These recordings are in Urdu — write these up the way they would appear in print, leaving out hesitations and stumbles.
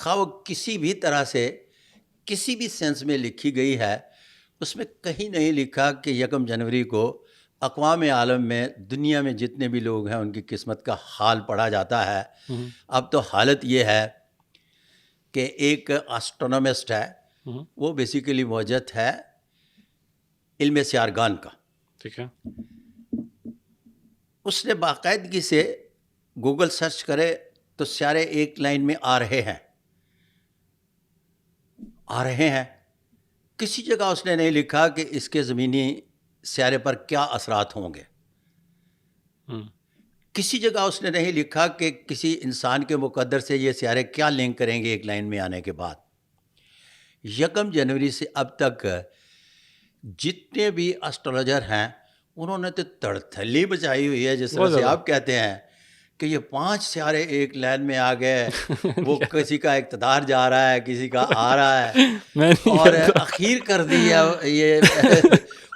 خواہ وہ کسی بھی طرح سے کسی بھی سینس میں لکھی گئی ہے، اس میں کہیں نہیں لکھا کہ 1 جنوری کو اقوام عالم میں دنیا میں جتنے بھی لوگ ہیں ان کی قسمت کا حال پڑھا جاتا ہے۔ اب تو حالت یہ ہے کہ ایک آسٹرونومسٹ ہے، وہ بیسیکلی موجد ہے علم سیارگان کا، ٹھیک ہے، اس نے باقاعدگی سے گوگل سرچ کرے تو سیارے ایک لائن میں آ رہے ہیں، کسی جگہ اس نے نہیں لکھا کہ اس کے زمینی سیارے پر کیا اثرات ہوں گے، کسی جگہ اس نے نہیں لکھا کہ کسی انسان کے مقدر سے یہ سیارے کیا لنک کریں گے ایک لائن میں آنے کے بعد۔ 1 جنوری سے اب تک جتنے بھی اسٹرولوجر ہیں انہوں نے تو تڑتھلی بچائی ہوئی ہے، جس طرح سے آپ کہتے ہیں کہ یہ 5 سیارے ایک لائن میں آ گئے، وہ کسی کا اقتدار جا رہا ہے، کسی کا آ رہا ہے، اور اخیر کر دی ہے یہ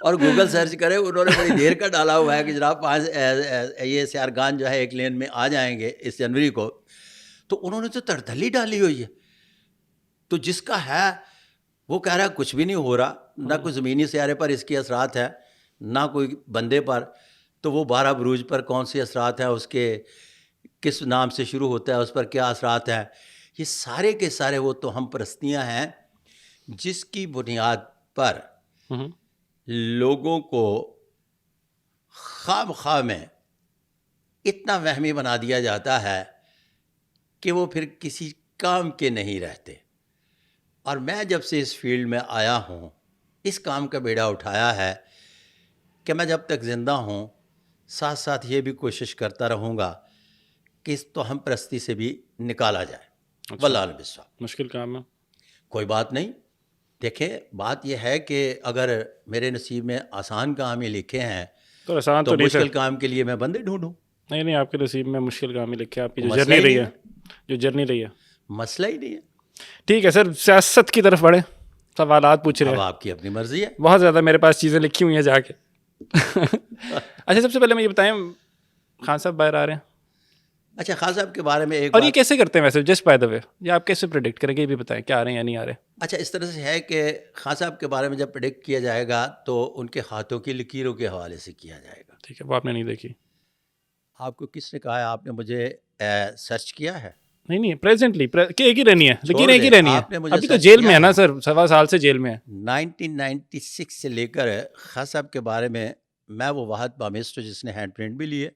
اور گوگل سرچ کرے انہوں نے بڑی دیر کا ڈالا ہوا ہے کہ جناب 5 یہ سیارگان جو ہے ایک لین میں آ جائیں گے اس جنوری کو، تو انہوں نے تو تڑتھلی ڈالی ہوئی ہے۔ تو جس کا ہے وہ کہہ رہا ہے کچھ بھی نہیں ہو رہا، نہ کوئی زمینی سیارے پر اس کے اثرات ہیں نہ کوئی بندے پر، تو وہ 12 بروج پر کون سے اثرات ہیں، اس کے کس نام سے شروع ہوتا ہے، اس پر کیا اثرات ہیں، یہ سارے کے سارے وہ توہم پرستیاں ہیں جس کی بنیاد پر لوگوں کو خواہ میں اتنا وہمی بنا دیا جاتا ہے کہ وہ پھر کسی کام کے نہیں رہتے۔ اور میں جب سے اس فیلڈ میں آیا ہوں اس کام کا بیڑا اٹھایا ہے کہ میں جب تک زندہ ہوں ساتھ ساتھ یہ بھی کوشش کرتا رہوں گا کہ اس توہم پرستی سے بھی نکالا جائے۔ واللہ بسوا مشکل کام ہے، کوئی بات نہیں۔ دیکھیں بات یہ ہے کہ اگر میرے نصیب میں آسان کام ہی لکھے ہیں تو آسان تو نہیں مشکل کام کے لیے میں بندے ڈھونڈوں۔ نہیں آپ کے نصیب میں مشکل کام ہی لکھے، آپ کی جو جرنی رہی ہے مسئلہ ہی نہیں ہے۔ ٹھیک ہے سر، سیاست کی طرف بڑھے، سوالات پوچھ رہے ہیں، اب آپ کی اپنی مرضی ہے، بہت زیادہ میرے پاس چیزیں لکھی ہوئی ہیں جا کے۔ اچھا سب سے پہلے مجھے بتائیں، خان صاحب باہر آ رہے ہیں، اچھا خان صاحب کے بارے میں ایک اور یہ کیسے کرتے ہیں ویسے جسٹ بائی دا وے، یا آپ کیسے پریڈکٹ کریں گے یہ بھی بتائیں، کیا آ رہے ہیں یا نہیں آ رہے؟ اچھا اس طرح سے ہے کہ خان صاحب کے بارے میں جب پریڈکٹ کیا جائے گا تو ان کے ہاتھوں کی لکیروں کے حوالے سے کیا جائے گا۔ ٹھیک ہے، وہ آپ نے نہیں دیکھی؟ آپ کو کس نے کہا ہے؟ آپ نے مجھے سرچ کیا ہے؟ نہیں پریزنٹلی کہ ایک ہی رہنی ہے، لیکن ایک ہی رہنی ہے، ابھی تو جیل میں ہے نا سر، 1.25 سال سے جیل میں ہے۔ 1996 سے لے کر خان صاحب کے بارے میں وہ واحد پامسٹ جس نے ہینڈ پرنٹ بھی لیے،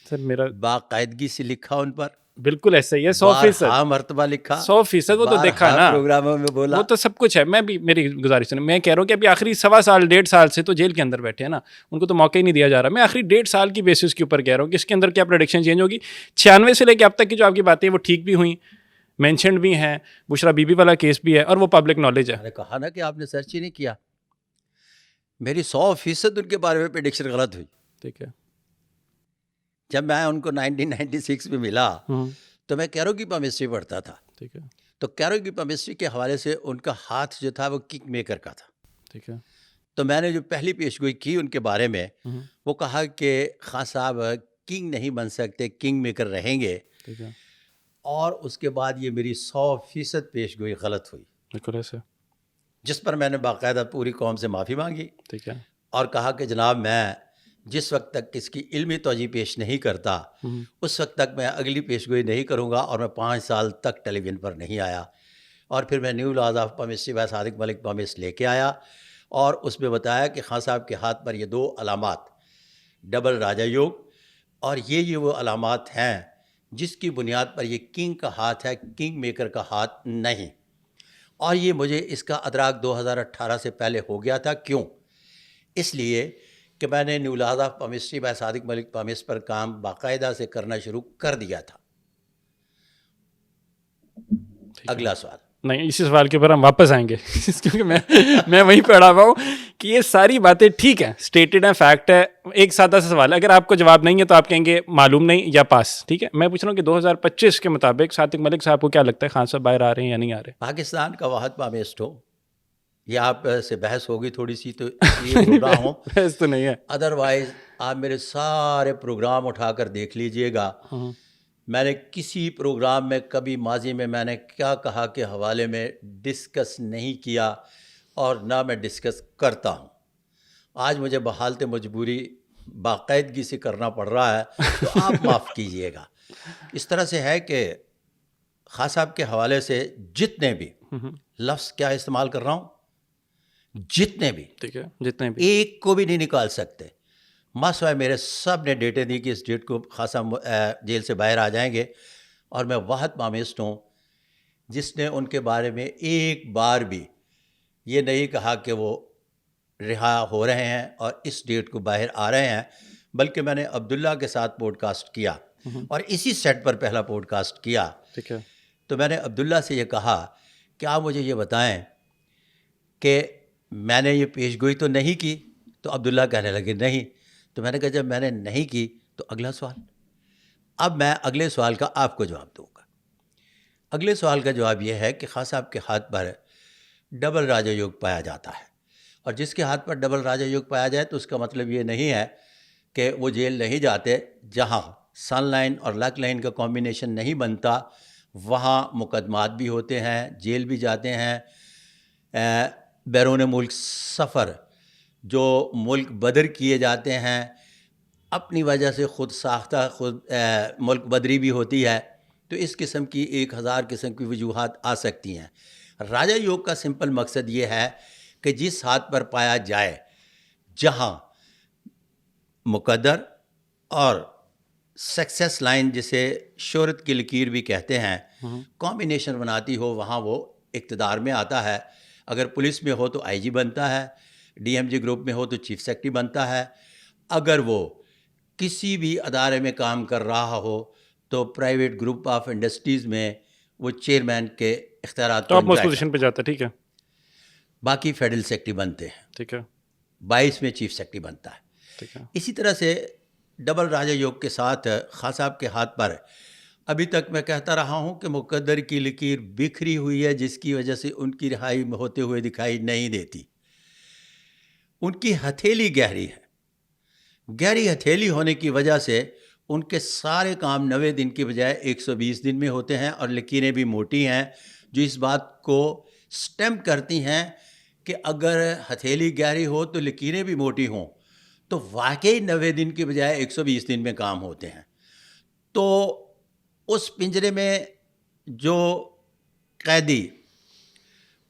سر میرا باقاعدگی سے لکھا ان پر، بالکل ایسا ہی ہے، 100% مرتبہ لکھا، 100%، وہ تو دیکھا نا پروگراموں میں بولا، وہ تو سب کچھ ہے۔ میں بھی میری گزارش سنیں، میں کہہ رہا ہوں کہ ابھی آخری 1.25 سال 1.5 سال سے تو جیل کے اندر بیٹھے ہیں نا، ان کو تو موقع ہی نہیں دیا جا رہا۔ میں آخری 1.5 سال کی بیسس کے اوپر کہہ رہا ہوں کہ اس کے اندر کیا پریڈکشن چینج ہوگی۔ 96 سے لے کے اب تک کی جو آپ کی باتیں وہ ٹھیک بھی ہوئیں، مینشنڈ بھی ہیں، بشرا بی بی والا کیس بھی ہے، اور وہ پبلک نالج ہے۔ میں نے کہا نا کہ آپ نے سرچ ہی نہیں کیا، میری 100% ان کے بارے میں پریڈکشن غلط ہوئی۔ ٹھیک ہے، جب میں ان کو 1996 میں ملا تو میں کیرو کی پامسٹری پڑھتا تھا، ٹھیک ہے، تو کیرو کی پامسٹری کے حوالے سے ان کا ہاتھ جو تھا وہ کنگ میکر کا تھا۔ ٹھیک ہے، تو میں نے جو پہلی پیشگوئی کی ان کے بارے میں وہ کہا کہ خان صاحب کنگ نہیں بن سکتے، کنگ میکر رہیں گے، ٹھیک ہے، اور اس کے بعد یہ میری 100% پیشگوئی غلط ہوئی، بالکل ایسے، جس پر میں نے باقاعدہ پوری قوم سے معافی مانگی ٹھیک ہے، اور کہا کہ جناب میں جس وقت تک اس کی علمی توجہ پیش نہیں کرتا اس وقت تک میں اگلی پیشگوئی نہیں کروں گا، اور میں 5 سال تک ٹیلی ویژن پر نہیں آیا، اور پھر میں new laws of palmistry by Sadiq Malik palmist لے کے آیا، اور اس میں بتایا کہ خان صاحب کے ہاتھ پر یہ 2 علامات ڈبل راجا یوگ، اور یہ وہ علامات ہیں جس کی بنیاد پر یہ کنگ کا ہاتھ ہے، کنگ میکر کا ہاتھ نہیں۔ اور یہ مجھے اس کا ادراک 2018 سے پہلے ہو گیا تھا۔ کیوں؟ اس لیے کہ میں نے new laws of palmistry by Sadiq Malik palmist پر کام باقاعدہ سے کرنا شروع کر دیا تھا۔ اگلا سوال۔ نہیں، اسی سوال کے اوپر ہم واپس آئیں گے کیونکہ میں وہیں پہ اڑا ہوا ہوں کہ یہ ساری باتیں ٹھیک ہیں، اسٹیٹڈ ہیں، فیکٹ ہے۔ ایک سادہ سا سوال ہے، اگر آپ کو جواب نہیں ہے تو آپ کہیں گے معلوم نہیں یا پاس، ٹھیک ہے؟ میں پوچھ رہا ہوں کہ 2025 کے مطابق صادق ملک صاحب کو کیا لگتا ہے، خان صاحب باہر آ رہے ہیں یا نہیں آ رہے؟ پاکستان کا واحد پامسٹ ہو، یہ آپ سے بحث ہوگی تھوڑی سی تو اس لیے بول رہا ہوں، بحث تو نہیں ہے، ادروائز آپ میرے سارے پروگرام اٹھا کر دیکھ لیجئے گا، میں نے کسی پروگرام میں کبھی ماضی میں نے کیا کہا کے حوالے میں ڈسکس نہیں کیا اور نہ میں ڈسکس کرتا ہوں. آج مجھے بحالت مجبوری باقاعدگی سے کرنا پڑ رہا ہے تو آپ معاف کیجئے گا. اس طرح سے ہے کہ خان صاحب کے حوالے سے جتنے بھی لفظ کیا استعمال کر رہا ہوں, جتنے بھی, ٹھیک ہے, جتنے بھی, ایک کو بھی نہیں نکال سکتے. مسوائے میرے سب نے ڈیٹیں دی کہ اس ڈیٹ کو خان صاحب جیل سے باہر آ جائیں گے, اور میں واحد مامسٹ ہوں جس نے ان کے بارے میں ایک بار بھی یہ نہیں کہا کہ وہ رہا ہو رہے ہیں اور اس ڈیٹ کو باہر آ رہے ہیں. بلکہ میں نے عبداللہ کے ساتھ پوڈ کاسٹ کیا اور اسی سیٹ پر پہلا پوڈ کاسٹ کیا. ٹھیک ہے, تو میں نے عبداللہ سے یہ کہا کہ آپ مجھے یہ بتائیں کہ میں نے یہ پیش گوئی تو نہیں کی. تو عبداللہ کہنے لگے نہیں. تو میں نے کہا جب میں نے نہیں کی تو اگلا سوال. اب میں اگلے سوال کا آپ کو جواب دوں گا. اگلے سوال کا جواب یہ ہے کہ خان صاحب کے ہاتھ پر ڈبل راجہ یوگ پایا جاتا ہے, اور جس کے ہاتھ پر ڈبل راجہ یوگ پایا جائے تو اس کا مطلب یہ نہیں ہے کہ وہ جیل نہیں جاتے. جہاں سن لائن اور لک لائن کا کمبینیشن نہیں بنتا وہاں مقدمات بھی ہوتے ہیں, جیل بھی جاتے ہیں. بیرون ملک سفر جو ملک بدر کیے جاتے ہیں اپنی وجہ سے خود ساختہ ملک بدری بھی ہوتی ہے. تو اس قسم کی 1000 قسم کی وجوہات آ سکتی ہیں. راجہ یوگ کا سمپل مقصد یہ ہے کہ جس ہاتھ پر پایا جائے جہاں مقدر اور سکسیس لائن جسے شہرت کی لکیر بھی کہتے ہیں کمبینیشن بناتی ہو وہاں وہ اقتدار میں آتا ہے. اگر پولیس میں ہو تو آئی جی بنتا ہے, ڈی ایم جی گروپ میں ہو تو چیف سیکرٹری بنتا ہے, اگر وہ کسی بھی ادارے میں کام کر رہا ہو تو پرائیویٹ گروپ آف انڈسٹریز میں وہ چیئرمین کے اختیارات ٹاپ موسٹ پوزیشن پہ جاتا ہے. ٹھیک ہے, باقی فیڈرل سیکرٹری بنتے ہیں. ٹھیک ہے, 22 میں چیف سیکرٹری بنتا ہے. ٹھیک ہے, اسی طرح سے ڈبل راجہ یوگ کے ساتھ خان صاحب کے ہاتھ پر ابھی تک میں کہتا رہا ہوں کہ مقدر کی لکیر بکھری ہوئی ہے جس کی وجہ سے ان کی رہائی ہوتے ہوئے دکھائی نہیں دیتی. ان کی ہتھیلی گہری ہے. گہری ہتھیلی ہونے کی وجہ سے ان کے سارے کام 90 دن کی بجائے 120 دن میں ہوتے ہیں, اور لکیریں بھی موٹی ہیں جو اس بات کو سٹیمپ کرتی ہیں کہ اگر ہتھیلی گہری ہو تو لکیریں بھی موٹی ہوں تو واقعی 90 دن کی بجائے 120 دن میں کام ہوتے ہیں. تو اس پنجرے میں جو قیدی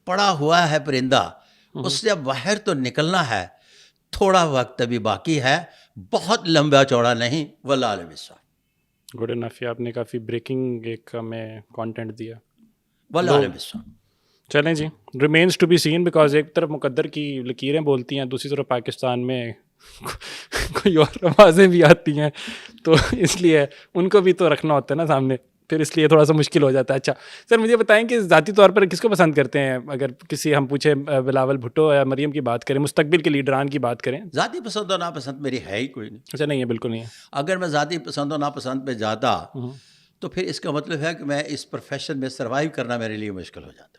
پڑا ہوا ہے پرندہ اس سے اب باہر تو نکلنا ہے, تھوڑا وقت ابھی باقی ہے, بہت لمبا چوڑا نہیں. واللہ عالم الصواب. Good enough. آپ نے کافی بریکنگ ایک ہمیں کانٹینٹ دیا. واللہ عالم الصواب. چلیں جی, remains to be seen because ایک طرف مقدر کی لکیریں بولتی ہیں, دوسری طرف پاکستان میں کوئی اور آوازیں بھی آتی ہیں, تو اس لیے ان کو بھی تو رکھنا ہوتا ہے نا سامنے, پھر اس لیے تھوڑا سا مشکل ہو جاتا ہے. اچھا سر مجھے بتائیں کہ ذاتی طور پر کس کو پسند کرتے ہیں؟ اگر کسی ہم پوچھیں بلاول بھٹو یا مریم کی بات کریں, مستقبل کے لیڈران کی بات کریں. ذاتی پسند اور ناپسند میری ہے ہی کوئی نہیں. اچھا نہیں ہے, بالکل نہیں ہے. اگر میں ذاتی پسند اور ناپسند پہ جاتا تو پھر اس کا مطلب ہے کہ میں اس پروفیشن میں سروائیو کرنا میرے لیے مشکل ہو جاتا.